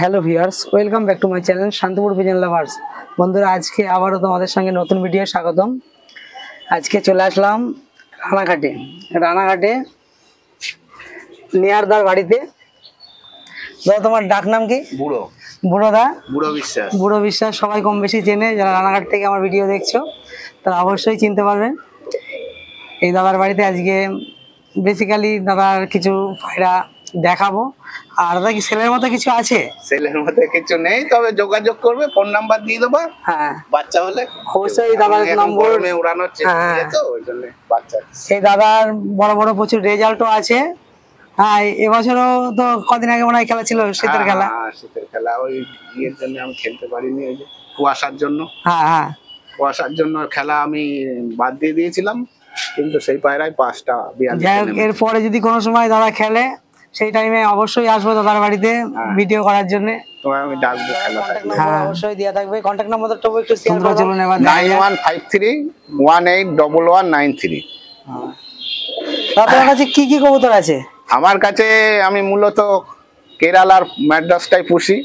Hello viewers, welcome back to my channel Shantipur pigeon lovers. বন্ধুরা, আজকে আবারও তোমাদের সঙ্গে নতুন ভিডিও স্বাগতম। আজকে চলে আসলাম রানাঘাটে নিয়ারদার বাড়িতে। দাদা, তোমার ডাক নাম কি? বুড়ো বিশ্বাস। সবাই কম বেশি চেনে, যারা রানাঘাট থেকে আমার ভিডিও দেখছো তারা অবশ্যই চিনতে পারবেন। এই দাদার বাড়িতে আজকে বেসিক্যালি দাদার কিছু পায়রা দেখাবো। আর দাদা, কি সেলের মতো কিছু আছে? সেলের মধ্যে কিছু নেই, তবে যোগাযোগ করবে, ফোন নাম্বার দিয়ে দেবো। হ্যাঁ, বাচ্চা হলে অবশ্যই দাদার নম্বর উড়ানোর চেষ্টা, তো ওই জন্য বাচ্চা। সেই দাদার বড় বড় প্রচুর রেজাল্টও আছে। হ্যাঁ, এবছরও তো কদিন আগে মনে হয় খেলা ছিল, শীতের খেলা। শীতের খেলা ওই ইয়ের জন্য আমি খেলতে পারিনি, ওই যে কুয়াশার জন্য। হ্যাঁ, কুয়াশার জন্য খেলা আমি বাদ দিয়ে দিয়েছিলাম, কিন্তু সেই পায়রায় 5টা বিয়ান। এরপরে যদি কোনো সময় দাদা খেলে, সেই টাইমে অবশ্যই আসবো দাদার বাড়িতে ভিডিও করার জন্য। আমি ডাকবো, অবশ্যই দেওয়া থাকবে। কন্ট্যাক্ট নাম্বারটা একটু শেয়ার করে চলুন এবার। 9153181193। আপনার কাছে কি কি কবুতর আছে? আমার কাছে আমি মূলত কেরালার ম্যাড্রাসটাই পুষি,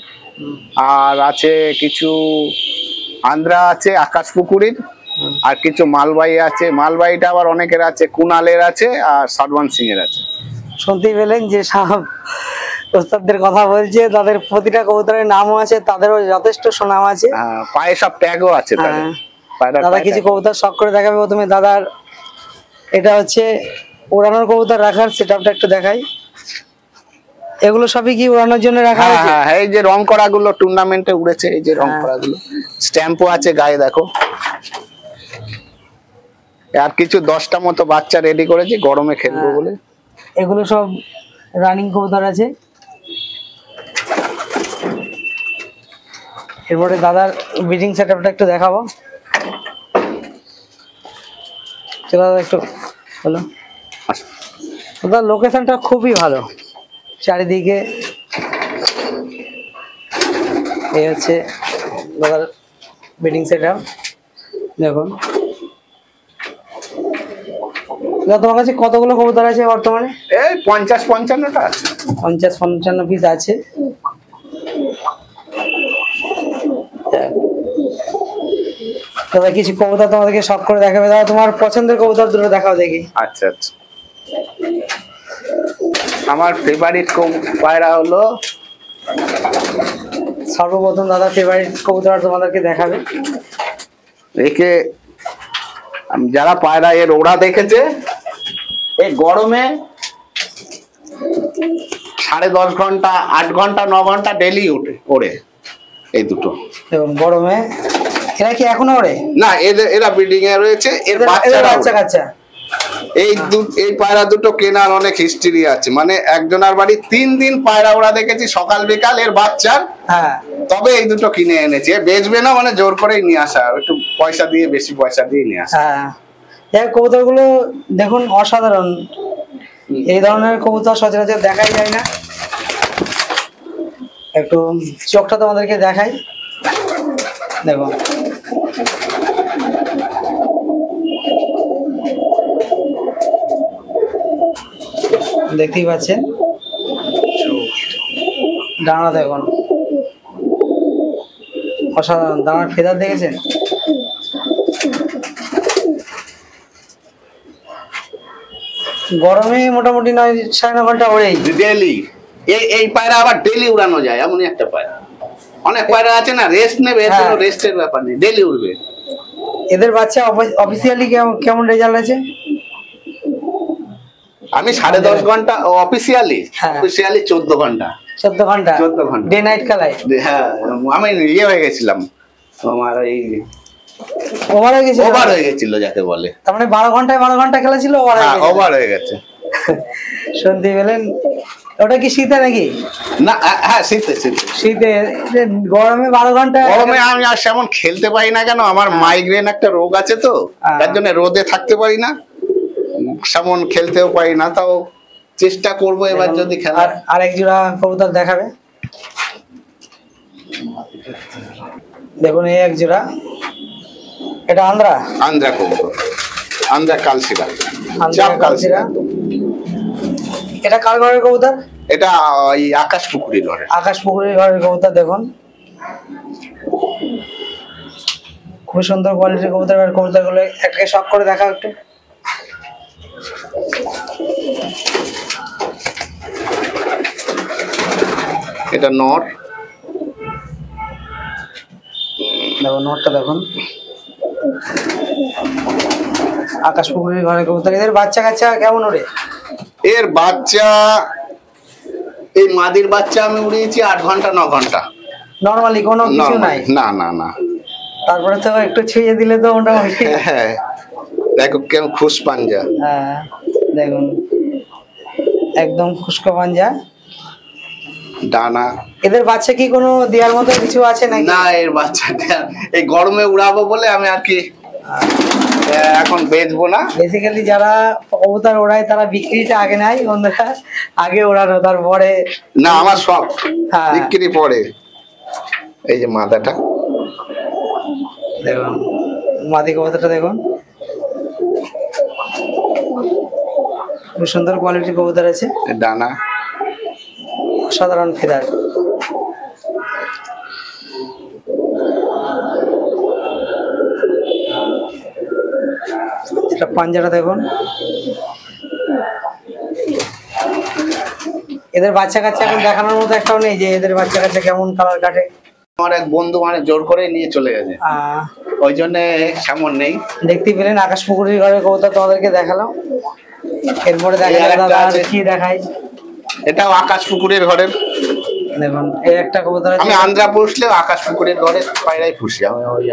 আর আছে কিছু আন্ধ্রা আছে আকাশপুকুরির, আর কিছু মালবাহী আছে। মালবাহীটা আবার অনেকের আছে, কুনালের আছে, আর সাদওয়ান সিং এর আছে। শুনতেই পেলেন যে সব ওস্তাদদের কথা বলছে, তাদের প্রতিটা কবুতরের নামও আছে, তাদেরও যথেষ্ট সুনাম আছে। পায়ে সব ট্যাগও আছে। দাদা কিছু কবুতর শখ করে দেখাবে প্রথমে। দাদার এটা হচ্ছে উড়ানোর কবুতর রাখার সেটআপটা একটু দেখাই। এগুলো সবই কি উড়ানোর জন্য রাখা হয়েছে? হ্যাঁ, এই যে রং করা গুলো টুর্নামেন্টে উড়েছে, এই যে রং করা গুলো, স্ট্যাম্পও আছে গায়ে, দেখো। আর কিছু 10টা মতো বাচ্চা রেডি করেছি গরমে খেলবো বলে। এগুলো সব রানিং কবুতর আছে। এরপরে দাদার ব্রিডিং সেটআপটা একটু দেখাবো। চলো দাদা, একটু বলো। দাদার লোকেশনটা খুবই ভালো, চারিদিকে। এই হচ্ছে দাদার ব্রিডিং সেটআপ, দেখুন। তোমার কাছে কতগুলো কবুতর আছে বর্তমানে? এই 50-55টা আছে। 50-55 পিস আছে। দাদা কিছু কবুতর তোমাদেরকে শখ করে দেখাবে। দাদা, তোমার পছন্দের কবুতর দুটো দেখাও দেখি। আচ্ছা, আমার ফেভারিট পায়রা হলো, সর্বপ্রথম দাদা ফেভারিট কবুতর তোমাদেরকে দেখাবে। একে যারা পায়রা এর ওড়া দেখেছে, এই গরমে 10.5 ঘন্টা, 8 ঘন্টা, 9 ঘন্টা ডেলি ওড়ে এই দুটো। এবং গরমে এরা কি এখনো ওড়ে? না, এরা ব্রিডিং এ রয়েছে, এর বাচ্চা। এই পায়রা দুটো কেনার অনেক হিস্ট্রি আছে, মানে একজনের বাড়ি 3 দিন পায়রা ওড়া দেখেছি, সকাল বিকাল এর বাচ্চার। তবে এই দুটো কিনে এনেছি, বেচবে না, মানে জোর করেই নিয়ে আসা, একটু পয়সা দিয়ে, বেশি পয়সা দিয়ে নিয়ে আসা। কবুতর গুলো দেখুন, অসাধারণ। এই ধরনের কবুতর সচরাচর দেখাই যায় না। একটু চোখটা তোমাদেরকে দেখাই, দেখো। দেখতেই পাচ্ছেন, ডানা দেখুন, অসাধারণ। ডানার ফেদার দেখেছেন? গরমে মোটামুটি 9-9.5 ঘন্টা ওড়েই ডেলি। এই পায়রা আবার ডেলি উড়ানো যায়, এমনই একটা পায়রা। অনেক পায়রা আছে না রেস্ট নেবে, রেস্টের ব্যাপার নেই, ডেলি উড়বে। এদের বাচ্চা অফিসিয়ালি কেমন রেজাল্ট আছে? আমি 10.5 ঘন্টা অফিসিয়ালি 14 ঘন্টা। 14 ঘন্টা ডে নাইট খেলায়। হ্যাঁ, আমি ইয়ে হয়ে গেছিলাম, আমার এই ওভার হয়ে গেছিল যাকে বলে। তার মানে 12 ঘন্টায় 12 ঘন্টা খেলা ছিল, ওভার হয়ে গেছে। শুনতে পেলেন? ওটা কি শীতে নাকি? না, হ্যাঁ, শীতে। গরমে 12 ঘন্টা। গরমে আমি আর সেমন খেলতে পারি না, কেন আমার মাইগ্রেন একটা রোগ আছে, তো তার জন্য রোদে থাকতে পারি না, সেমন খেলতেও পারি না। তাও চেষ্টা করবো এবার যদি খেলা। আর এক জোড়া কবুতর দেখাবে, দেখুন। এই এক জোড়া, এটা আন্ধ্রা কবুতর, আন্ধ্রা কালশিরা। এটা কার ঘরের কবুতর? এটা ওই আকাশ পুকুরি ঘরে। আকাশ পুকুরের ঘরের কবুতর দেখুন, খুব সুন্দর কোয়ালিটির কবুতর। আর কবুতরগুলো একটাকে শখ করে দেখাও একটু। এটা নর, দেখুন নরটা দেখুন, আকাশ পুকুরের ঘরের কবুতর। এদের বাচ্চা কাচ্চা কেমন ওড়ে? এর বাচ্চা, এই মাদির বাচ্চা আমি উড়িয়েছি 8 ঘন্টা 9 ঘন্টা নরমালি, কোনো কিছু নাই? না না না। তারপরে তো একটু ছুঁয়ে দিলে তো মোটামুটি। হ্যাঁ দেখো কেমন খুশ পাঞ্জা। হ্যাঁ দেখুন, একদম খুশকা পাঞ্জা, ডানা। এদের বাচ্চা কি কোনো দেওয়ার মতো কিছু আছে নাকি? না, এর বাচ্চাটা এই গরমে উড়াবো বলে আমি আর কি এখন বেচবো না। বেসিক্যালি যারা কবুতর ওড়ায় তারা বিক্রিটা আগে নেয় বন্ধুরা, আগে ওড়ানো তারপরে। না, আমার সব হ্যাঁ। বিক্রি পরে। এই যে মাথাটা দেখুন, মাদি কবুতরটা দেখুন, খুব সুন্দর কোয়ালিটির কবুতর আছে। ডানা, সাধারণ ফেদার। এটা পাঞ্জাটা দেখুন। এদের বাচ্চা কাচ্চা এখন দেখানোর মতো একটাও নেই যে এদের বাচ্চা কাচ্চা কেমন কালার কাটে। আমার এক বন্ধু মানে জোর করে নিয়ে চলে গেছে, ওই জন্য সামন নেই। দেখতে পেলেন আকাশ পুকুরের ঘরের কবুতর তোমাদেরকে দেখালাম। এরপরে দেখা কি দেখাই, এটাও আকাশ পুকুরের ঘরের। দেখুন এই একটা কবুতর আছে। আমি আন্দ্রা পুষলেও আকাশ পুকুরের ঘরে পায়রাই পুষি, আমি ওই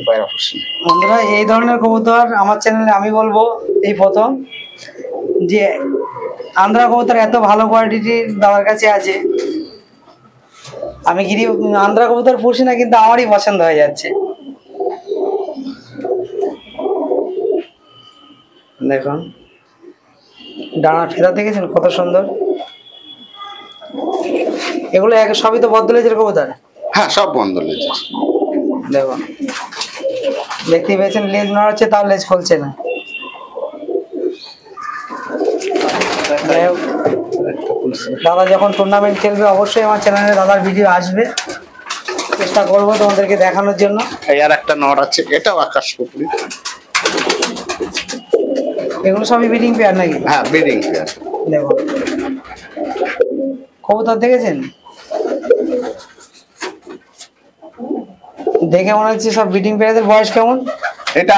পায়রা পুষি। বন্ধুরা এই ধরনের কবুতর আমার চ্যানেলে আমি বলবো এই প্রথম যে আন্দ্রা কবুতর এত ভালো কোয়ালিটির দাদার কাছে আছে। আমি আন্দ্রা কবুতর পুষি না, কিন্তু আমারই পছন্দ হয়ে যাচ্ছে। দেখুন ডানা ফেরা দেখেছেন কত সুন্দর। এগুলো সবই তো বদলেজের কবুতর। হ্যাঁ সব বন্ধ লেজ। দেখুন দেখতে পেয়েছেন, লেজ নড়াচ্ছে তাও লেজ খুলছে না। দাদা যখন টুর্নামেন্ট খেলবে অবশ্যই আমার চ্যানেলে দাদার ভিডিও আসবে, চেষ্টা করবো তোমাদেরকে দেখানোর জন্য। এই আর একটা নর আছে, এটাও আকাশ পুকুরি। এগুলো সবই ব্রিডিং পেয়ার নাকি? হ্যাঁ ব্রিডিং পেয়ার। দেখুন কবুতর দেখেছেন, দেখে মনে হচ্ছে সব ব্রিডিং পেয়ারদের বয়স কেমন? এটা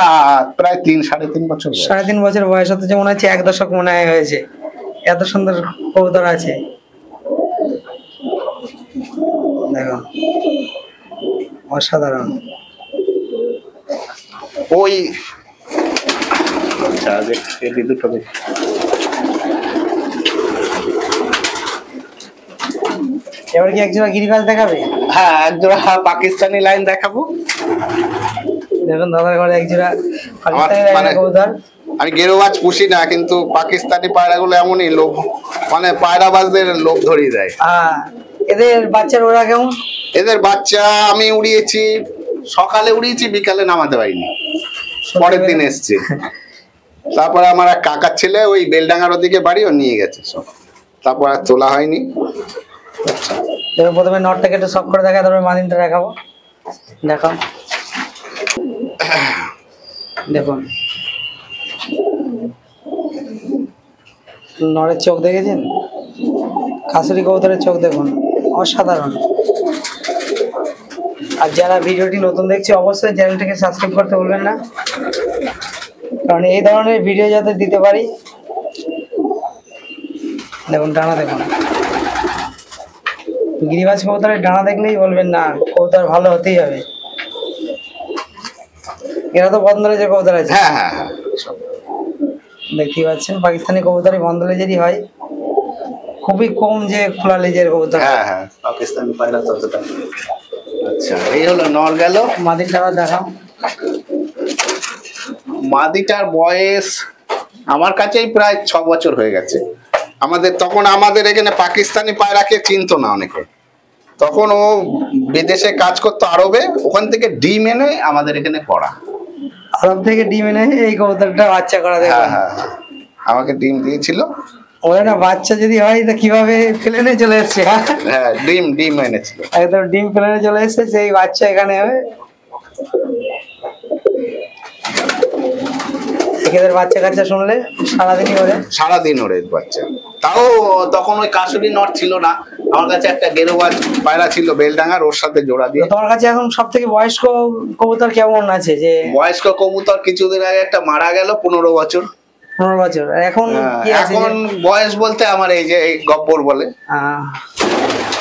প্রায় 3-3.5 বছর। 3.5 বছর বয়স হতে মনে হচ্ছে 1 দশক মনে হয়েছে। এত সুন্দর কবুতর আছে দেখো, অসাধারণ। ওই আচ্ছা এই দুটো দেখ। এবার কি একজোড়া গিরিবাজ দেখাবে? হ্যাঁ একজোড়া পাকিস্তানি লাইন দেখাবো। দেখুন দাদার ঘরে একজোড়া পাকিস্তানি লাইন কবুতর। আমি গেরোবাজ পুষি না, কিন্তু পাকিস্তানি পায়রাগুলো এমনই লোভ, মানে পায়রাবাজদের লোভ ধরিয়ে দেয়। এদের বাচ্চার ওরা কেমন? এদের বাচ্চা আমি উড়িয়েছি, সকালে উড়িয়েছি, বিকালে নামাতে পারিনি, পরের দিন এসছে। তারপরে আমার এক কাকার ছেলে ওই বেলডাঙ্গার ওদিকে বাড়ি, ও নিয়ে গেছে সব, তারপর আর তোলা হয়নি। দেখুন প্রথমে নটটাকে একটু শখ করে দেখা, তারপরে মাদিনটা দেখাবো। দেখো দেখুন নরের চোখ দেখেছেন, খাসুরি কবুতরের চোখ দেখুন, অসাধারণ। আর যারা ভিডিওটি নতুন দেখছে অবশ্যই চ্যানেলটিকে সাবস্ক্রাইব করতে ভুলবেন না, কারণ এই ধরনের ভিডিও যাতে দিতে পারি। দেখুন ডানা দেখুন, গিরিবাজ কবুতরের ডানা দেখলেই বলবেন না কবুতর ভালো হতেই হবে। এরা তো বন্ধলেজের কবুতর আছে। হ্যাঁ হ্যাঁ হ্যাঁ দেখতেই পাচ্ছেন পাকিস্তানি কবুতরই বন্ধলেজেরই হয়, খুবই কম যে খোলা লেজের কবুতর। হ্যাঁ হ্যাঁ পাকিস্তানি পায়রা ততটা। আচ্ছা এই হলো নর গেল। মাদিটা দেখাও। মাদিটার বয়স আমার কাছেই প্রায় 6 বছর হয়ে গেছে। তখন আমাদের এখানে পাকিস্তানি পায়রাকে চিনতো না অনেকে, তখন ও বিদেশে কাজ করতো আরবে, ওখান থেকে ডিম এনে আমাদের এখানে করা। আরব থেকে ডিম এনে এই কবুতরটা বাচ্চা করা। হ্যাঁ হ্যাঁ আমাকে ডিম দিয়েছিল। ওরা না বাচ্চা যদি হয় তা কিভাবে প্লেনে চলে এসছে। হ্যাঁ ডিম এনেছিল, একদম ডিম প্লেনে চলে এসছে, সেই বাচ্চা এখানে হবে। এদের বাচ্চা কাচ্চা শুনলে সারাদিনই ওরে, সারাদিন ওরে বাচ্চা। তাও তখন ওই কাশুরি নট ছিল না, আমার কাছে একটা গেরুবাজ পায়রা ছিল বেলডাঙ্গার, ওর সাথে জোড়া দিয়ে। তোমার কাছে এখন সব থেকে বয়স্ক কবুতর কেমন আছে? যে বয়স্ক কবুতর কিছুদিন আগে একটা মারা গেল, 15 বছর। 15 বছর। এখন কি আছে? এখন বয়স বলতে আমার এই যে এই গব্বর বলে,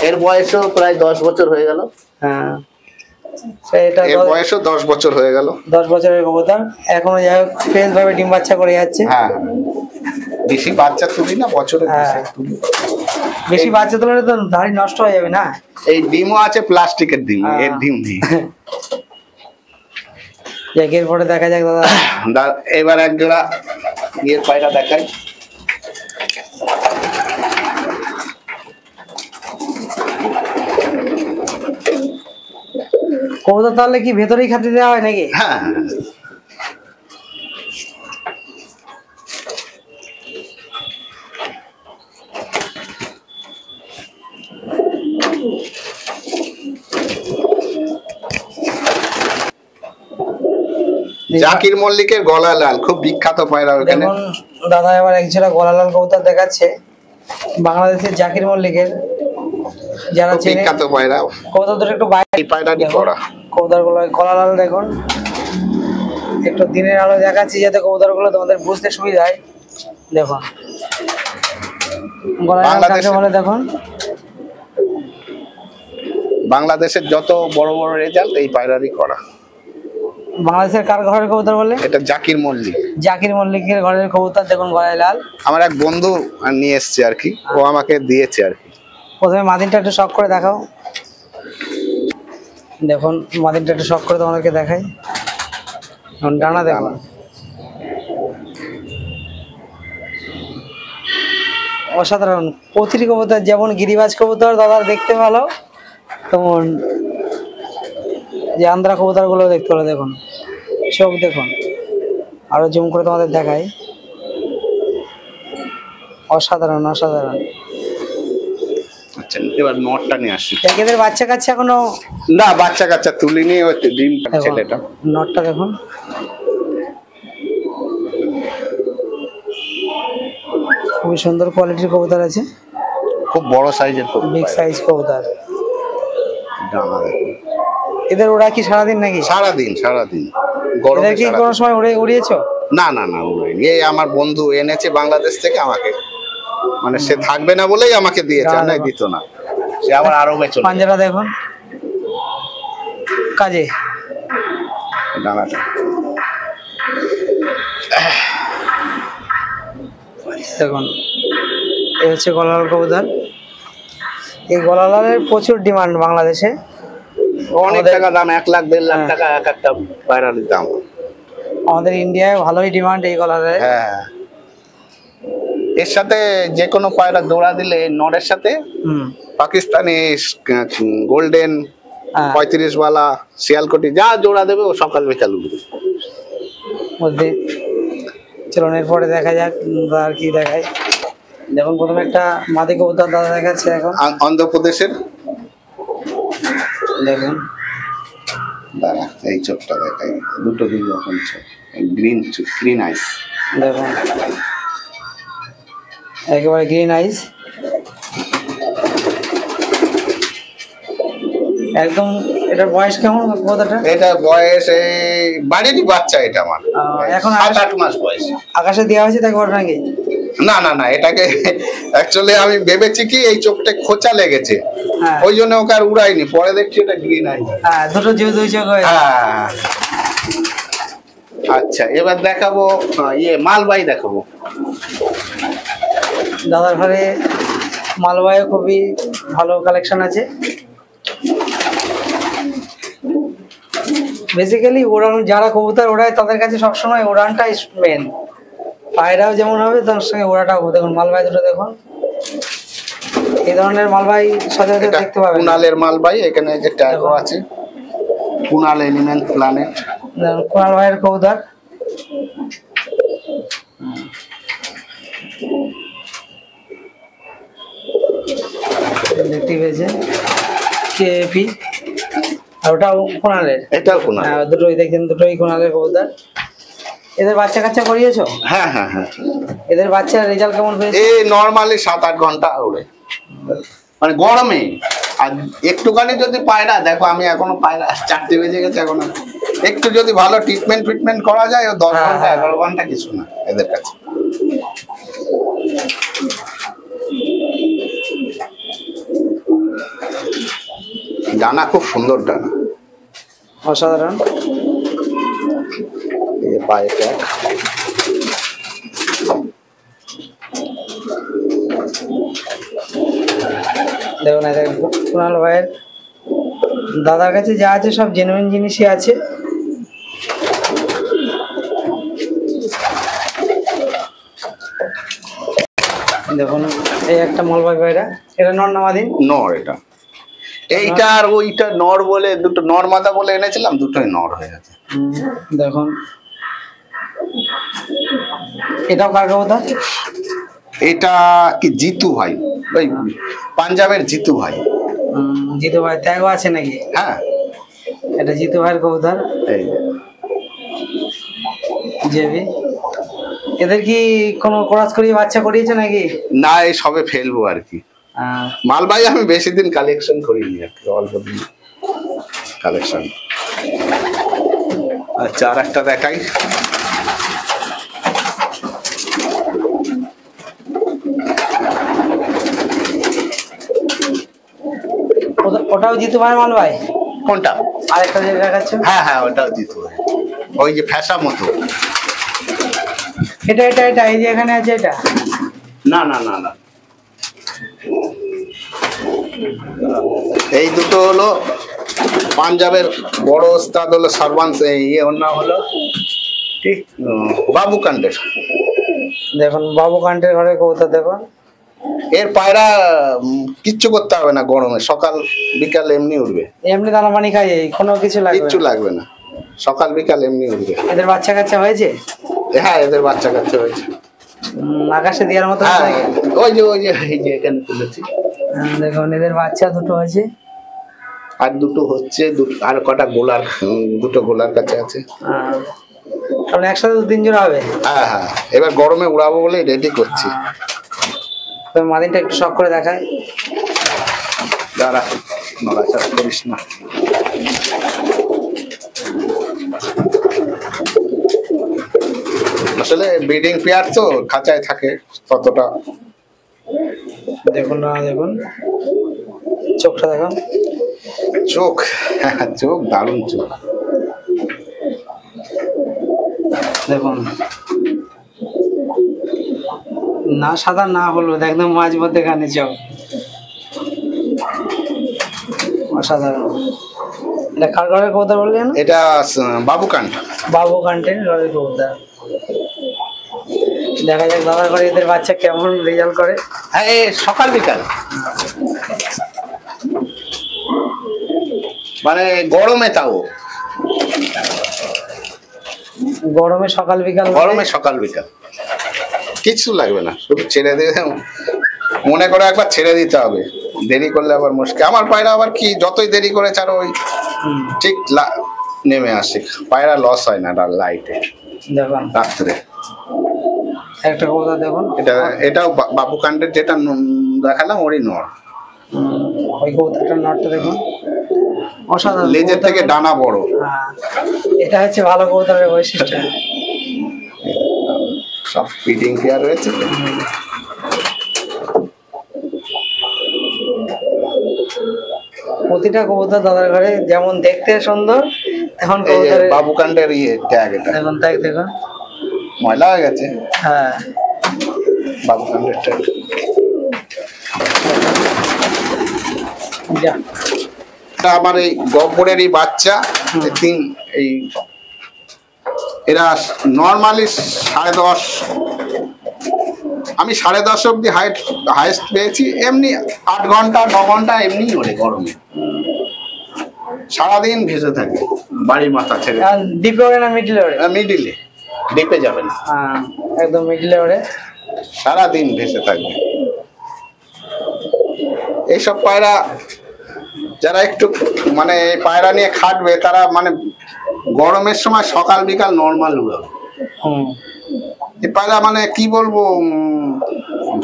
এর বয়সও প্রায় 10 বছর হয়ে গেল। হ্যাঁ এর বয়সও 10 বছর হয়ে গেল। 10 বছরের কবুতর এখনো যাই হোক ফ্রেশ ভাবে ডিম বাচ্চা করে যাচ্ছে। হ্যাঁ বেশি বাচ্চা তুলি না বছরে, বেশি বাচ্চা তুললে তো ধাড়ি নষ্ট হয়ে যাবে না। এই ডিমও আছে প্লাস্টিকের ডিম, এর ডিম নেই। এর পরে দেখা যাক দাদা, এবার এক জোড়া ইয়ের পায়রা দেখাই। কবুতর তাহলে কি ভেতরেই খাতে দেওয়া হয় নাকি? হ্যাঁ জাকির মল্লিকের গলা লাল, খুব বিখ্যাত পায়রা ওখানে। দাদা এবার এক জোড়া গলা লাল কবুতর দেখাচ্ছে, বাংলাদেশের জাকির মল্লিকের, যারা চেনে বিখ্যাত পায়রা। কবুতর দুটো একটু বাইরে, এই পায়রাটি করা কবুতর গুলো গলা লাল দেখুন, একটু দিনের আলো দেখাচ্ছি যাতে কবুতর গুলো তোমাদের বুঝতে সুবিধা হয়। দেখুন গলা লাল কাকে বলে দেখুন। বাংলাদেশের যত বড় বড় রেজাল্ট এই পায়রারই করা। বাংলাদেশের কার ঘরের কবুতর বলে? এটা জাকির মল্লিক। জাকির মল্লিকের ঘরের কবুতর দেখুন, গলায় লাল। আমার এক বন্ধু নিয়ে এসছে আর কি, ও আমাকে দিয়েছে আর কি। প্রথমে মাদিনটা একটু শখ করে দেখাও। দেখুন মাদিনটা একটু শখ করে তোমাদেরকে দেখাই। ডানা দেখুন, অসাধারণ। প্রতিটি কবুতর যেমন গিরিবাজ কবুতর দাদার দেখতে ভালো, তেমন যে আন্দ্রা কবুতর গুলো দেখতে ভালো। দেখুন চোখ দেখুন, আরো জুম করে তোমাদের দেখাই, অসাধারণ অসাধারণ। আচ্ছা এবার নটটা নিয়ে আসি। এদের বাচ্চা কাচ্চা এখনো না, বাচ্চা কাচ্চা তুলিনি, ওই ডিম ছেলেটা। নটটা দেখুন, খুবই সুন্দর কোয়ালিটির কবুতর আছে, খুব বড় সাইজের কবুতর, বিগ সাইজ কবুতর। ডানা দেখুন। এদের ওরা কি সারাদিন নাকি? সারাদিন সারাদিন। এদের কি কোনো সময় উড়িয়েছো? না না না, উড়াইনি। এই আমার বন্ধু এনেছে বাংলাদেশ থেকে আমাকে, মানে সে থাকবে না বলেই আমাকে দিয়েছে, না দিত না। সে আবার আরবে চলে। পাঞ্জারা দেখুন কাজে, ডানাটা দেখুন। এই হচ্ছে গলালাল কবুতর। এই গলালালের প্রচুর ডিমান্ড বাংলাদেশে, অনেক টাকা দাম, 1 লাখ 1.5 লাখ টাকা এক একটা পায়রার দাম। আমাদের ইন্ডিয়ায় ভালোই ডিমান্ড এই গলালালের। হ্যাঁ, এর সাথে যে কোনো পায়রা জোড়া দিলে নরের সাথে পাকিস্তানি গোল্ডেন 35 ওয়ালা শিয়ালকোটি যা জোড়া দেবে ও সকাল বিকাল উঠবে। চলুন এরপরে দেখা যাক আর কি দেখায়। দেখুন প্রথমে একটা মাদি কবুতর দাদা দেখাচ্ছে এখন, অন্ধ্রপ্রদেশের। দেখুন দাঁড়া, এই চোখটা দেখাই, দুটো দিন যখন গ্রিন আইস। দেখুন একেবারে গ্রিন আইস, একদম। এটার বয়স কেমন কবুতরটা? এটা বয়স এই বাড়িরই বাচ্চা, এটা আমার এখন 7-8 মাস বয়স। আকাশে দেওয়া হয়েছে দেখবার নাকি? না না না, এটাকে অ্যাকচুয়ালি আমি ভেবেছি কি এই চোখটা খোঁচা লেগেছে, ওই জন্য ওকে আর উড়াইনি। পরে দেখছি এটা গ্রিন আই। হ্যাঁ দুটো দুই চোখ হয়েছে। হ্যাঁ আচ্ছা এবার দেখাবো মালবাই দেখাবো। দাদার ঘরে মালবাই খুবই ভালো কালেকশন আছে। বেসিক্যালি উড়ান যারা কবুতর ওড়ায় তাদের কাছে সবসময় উড়ানটাই মেন। পায়রাও যেমন হবে তার সঙ্গে ওড়াটাও। দেখুন মালবাই দুটো দেখুন, এই ধরনের মালবাই সচরাচর দেখতে পাবেন। কুনালের মালবাই, এখানে যে ট্যাগও আছে, কুনাল এলিমেন্ট প্ল্যানেট। কুনাল ভাইয়ের কবুতর। দেখতে পেয়েছেন কেপি, আর ওটাও কোনালের। এটাও কোনাল। হ্যাঁ দুটোই দেখছেন, দুটোই কোনালের কবুতর। এদের বাচ্চা কাচ্চা করিয়েছো? হ্যাঁ হ্যাঁ হ্যাঁ। এদের বাচ্চার রেজাল্ট কেমন পেয়েছে? এই নরমালি 7-8 ঘন্টা ওড়ে, মানে গরমে। আর একটুখানি যদি পায়রা দেখো, আমি এখনো পায়রা 4টে বেজে গেছে, এখন একটু যদি ভালো ট্রিটমেন্ট করা যায়, ও 10 ঘন্টা 11 ঘন্টা কিছু না এদের কাছে। ডানা খুব সুন্দর ডানা, অসাধারণ। এই পায়ে ট্যাগ। দেখুন কুণাল ভাইয়ের দাদার কাছে যা আছে সব জেনুইন জিনিসই আছে। দেখুন এই একটা মলবাই পায়রা, এটা নর না মাদি? নর। এটা এইটা আর ওইটা নর বলে, দুটো নর মাদা বলে এনেছিলাম, দুটোই নর হয়ে গেছে। দেখুন এটাও কার কবুতর? এটা কি জিতু ভাই, ওই পাঞ্জাবের জিতু ভাই। জিতু ভাই ট্যাগও আছে নাকি? হ্যাঁ এটা জিতু ভাইয়ের কবুতর। এই জেবি। এদের কি কোনো ক্রস করিয়ে বাচ্চা করিয়েছে নাকি? না, এই সবে ফেলবো আর কি। মালবাই আমি বেশি দিন কালেকশন করিনি আর কি, অল্প দিন কালেকশন। আচ্ছা আর একটা দেখাই। ওটাও জিতু ভাই মাল ভাই? কোনটা? আরেকটা যে দেখাচ্ছ? হ্যাঁ হ্যাঁ ওটাও জিতু ভাই, ওই যে ফ্যাসা মতো। এটা এটা এটা এই যে এখানে আছে এটা? না না না না, এই দুটো হলো পাঞ্জাবের বড় ওস্তাদ হলো সরবান্স, ইয়ে ওর নাম হলো ঠিক বাবু কান্ডের। দেখুন বাবু কান্ডের ঘরের কবুতর দেখুন। এর পায়রা কিচ্ছু করতে হবে না গরমে, সকাল বিকাল এমনি উঠবে। এমনি দানা পানি খাই, কোনো কিছু লাগবে? কিচ্ছু লাগবে না, সকাল বিকাল এমনি উঠবে। এদের বাচ্চা কাচ্চা হয়েছে? হ্যাঁ এদের বাচ্চা কাচ্চা হয়েছে। আকাশে দেওয়ার মতো? ওই যে এই যে এখানে তুলেছি। দেখুন এদের বাচ্চা দুটো আছে, আর দুটো হচ্ছে, আর কটা গোলার, দুটো গোলার কাছে আছে। তাহলে একসাথে 2-3 জোড়া হবে? হ্যাঁ হ্যাঁ, এবার গরমে উড়াবো বলে রেডি করছি। মাদিনটা একটু শখ করে দেখায়। দাঁড়া, নড়াচড়া করিস না। আসলে ব্রিডিং পেয়ার তো খাঁচায় থাকে ততটা। দেখুন না, দেখুন চোখটা দেখুন। চোখ, চোখ দারুণ চোখ। দেখুন না সাদা না হলুদ, একদম মাঝ মধ্যে খানে চোখ, অসাধারণ। এটা কার ঘরের কবুতর বললেন? এটা বাবু কান্ড। বাবু কান্ডের ঘরের কবুতর। দেখা যাক দাদার ঘরে এদের বাচ্চা কেমন রেজাল্ট করে। হ্যাঁ সকাল বিকাল, মানে গরমে, তাও গরমে সকাল বিকাল, গরমে সকাল বিকাল কিছু লাগবে না, শুধু ছেড়ে দিয়ে মনে করে একবার ছেড়ে দিতে হবে, দেরি করলে আবার মুশকিল। আমার পায়রা আবার কি, যতই দেরি করে ছাড়ো ওই ঠিক নেমে আসে, পায়রা লস হয় না লাইটে। দেখুন রাত্রে একটা কবুতর দেখুন, এটাও বাবু কান্ডের, যেটা দেখালাম ওরই নর। ওই কবুতরটার নরটা দেখুন, অসাধারণ। লেজের থেকে ডানা বড়। এটা হচ্ছে ভালো কবুতরের বৈশিষ্ট্য। সব ফিডিং পেয়ার রয়েছে। প্রতিটা কবুতর দাদার ঘরে যেমন দেখতে সুন্দর, এখন কবুতরের বাবু কান্ডের ট্যাগ, এটা দেখুন ট্যাগ দেখুন, ময়লা হয়ে গেছে। হ্যাঁ বাবু কান্ডের ট্যাগ। আমার এই গব্বরেরই বাচ্চা, এই এরা নর্মালি 10.5, আমি 10.5 অব্দি হাইস্ট পেয়েছি। এমনি 8 ঘন্টা 9 ঘন্টা এমনি ওরে গরমে, সারাদিন ভেসে থাকে বাড়ির মাথা ছেড়ে। ডিপে ওড়ে না মিডলে ওড়ে? মিডিলে, ডিপে যাবে না, একদম মিডলে ওড়ে, সারাদিন ভেসে থাকবে। এইসব পায়রা যারা একটু মানে পায়রা নিয়ে খাটবে তারা মানে গরমের সময় সকাল বিকাল নর্মাল উড়াবে। এই পায়রা মানে কি বলবো,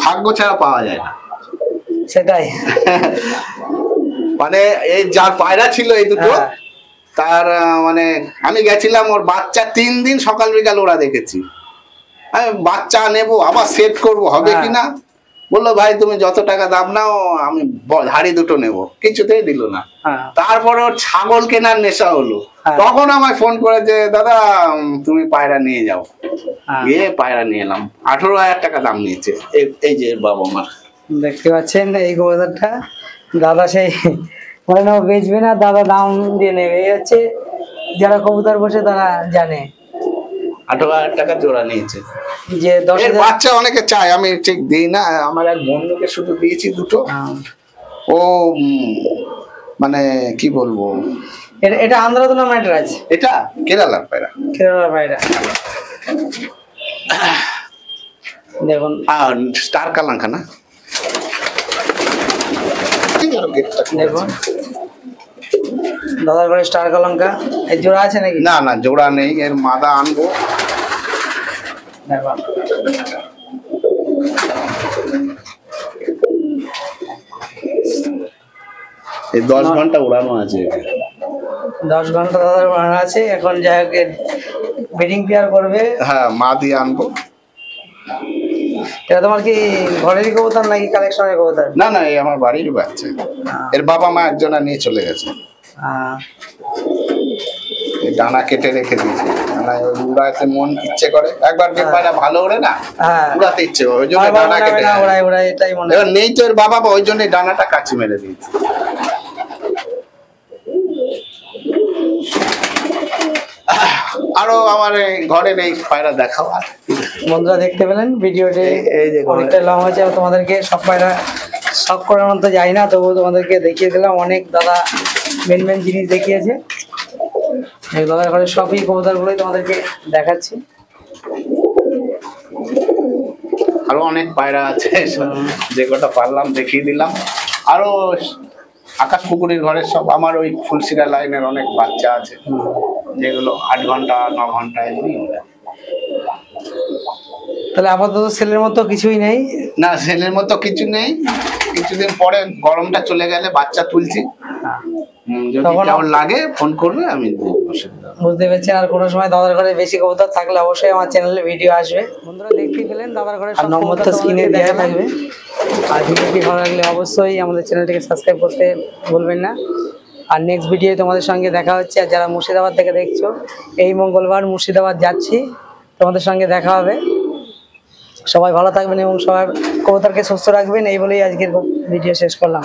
ভাগ্য ছাড়া পাওয়া যায় না। সেটাই মানে এই যার পায়রা ছিল এই দুটো, তার মানে আমি গেছিলাম, ওর বাচ্চা 3 দিন সকাল বিকাল ওরা দেখেছি। আমি বাচ্চা নেবো আবার সেট করব হবে কিনা, বললো ভাই তুমি যত টাকা দাম নাও আমি হাড়ি দুটো নেবো, কিছুতেই দিল না। তারপর ওর ছাগল কেনার নেশা হলো, তখন আমায় ফোন করে যে দাদা তুমি পায়রা নিয়ে যাও, গিয়ে পায়রা নিয়ে এলাম। 18,000 টাকা দাম নিয়েছে। এই যে বাবা মা দেখতে পাচ্ছেন এই কবুতরটা, দাদা সেই মানে না বেচবে না, দাদা দাম দিয়ে নেবে। এই হচ্ছে যারা কবুতর বসে তারা জানে। 18,000 টাকা জোড়া নিয়েছে। যে 10,000 বাচ্চা অনেকে চায়, আমি ঠিক দিই না। আমার এক বন্ধুকে শুধু দিয়েছি দুটো। ও মানে কি বলবো, এটা আন্ধ্রাতলা ম্যাটরাজ, এটা কেরালার পায়রা। কেরালার পায়রা দেখুন, আর স্টার কালাঙ্কা না, দেখুন দাদার ঘরে স্টার কালাঙ্কা। এই জোড়া আছে নাকি? না না জোড়া নেই, এর মাদা আনবো। দেখুন এই 10 ঘন্টা উড়ানো আছে। 10 ঘন্টা দাদার উড়ানো আছে। এখন যাই হোক ব্রিডিং পেয়ার করবে। হ্যাঁ মা দিয়ে আনবো। এটা তোমার কি ঘরেরই কবুতর নাকি কালেকশনের কবুতর? না না এই আমার বাড়ির বাচ্চা। এর বাবা মা একজনা নিয়ে চলে গেছে। ডানা কেটে রেখে দিয়েছে, উড়াতে মন ইচ্ছে করে। একবার যে পায়রা ভালো ওড়ে না, উড়াতে ইচ্ছে করে, ওই জন্য ডানা কেটে এটাই মনে এবার নেই তো এর বাবা, ওই জন্য ডানাটা কাচি মেরে দিয়েছে। আরো আমার ঘরের এই পায়রা দেখাও। বন্ধুরা দেখতে পেলেন ভিডিওটি অনেকটা লং হয়েছে, তোমাদেরকে সব পায়রা শখ করার মতো যাই না, তবুও তোমাদেরকে দেখিয়ে দিলাম। অনেক দাদা মেন মেন জিনিস দেখিয়েছে। দাদার ঘরে সবই কবুতরগুলোই তোমাদেরকে দেখাচ্ছি। আরো অনেক পায়রা আছে, যে কটা পারলাম দেখিয়ে দিলাম। আরো আকাশ পুকুরের ঘরের সব আমার ওই ফুলশিরা লাইনের অনেক বাচ্চা আছে, যেগুলো 8 ঘন্টা 9 ঘন্টা এমনি ওড়ে। তাহলে আপাতত সেলের মতো কিছুই নেই? না সেলের মতো কিছু নেই, কিছুদিন পরে গরমটা চলে গেলে বাচ্চা তুলছি, যখন লাগে ফোন করবে, আমি বুঝতে পেরেছি। আর কোনো সময় দাদার ঘরে বেশি কবুতর থাকলে অবশ্যই আমার চ্যানেলে ভিডিও আসবে। বন্ধুরা দেখতেই পেলেন দাদার ঘরে নম্বরটা স্ক্রিনে দেওয়া থাকবে। আর ভিডিওটি ভালো লাগলে অবশ্যই আমাদের চ্যানেলটিকে সাবস্ক্রাইব করতে ভুলবেন না। আর নেক্সট ভিডিও তোমাদের সঙ্গে দেখা হচ্ছে। আর যারা মুর্শিদাবাদ থেকে দেখছো, এই মঙ্গলবার মুর্শিদাবাদ যাচ্ছি, তোমাদের সঙ্গে দেখা হবে। সবাই ভালো থাকবেন এবং সবার কবুতরকে সুস্থ রাখবেন, এই বলেই আজকের ভিডিও শেষ করলাম।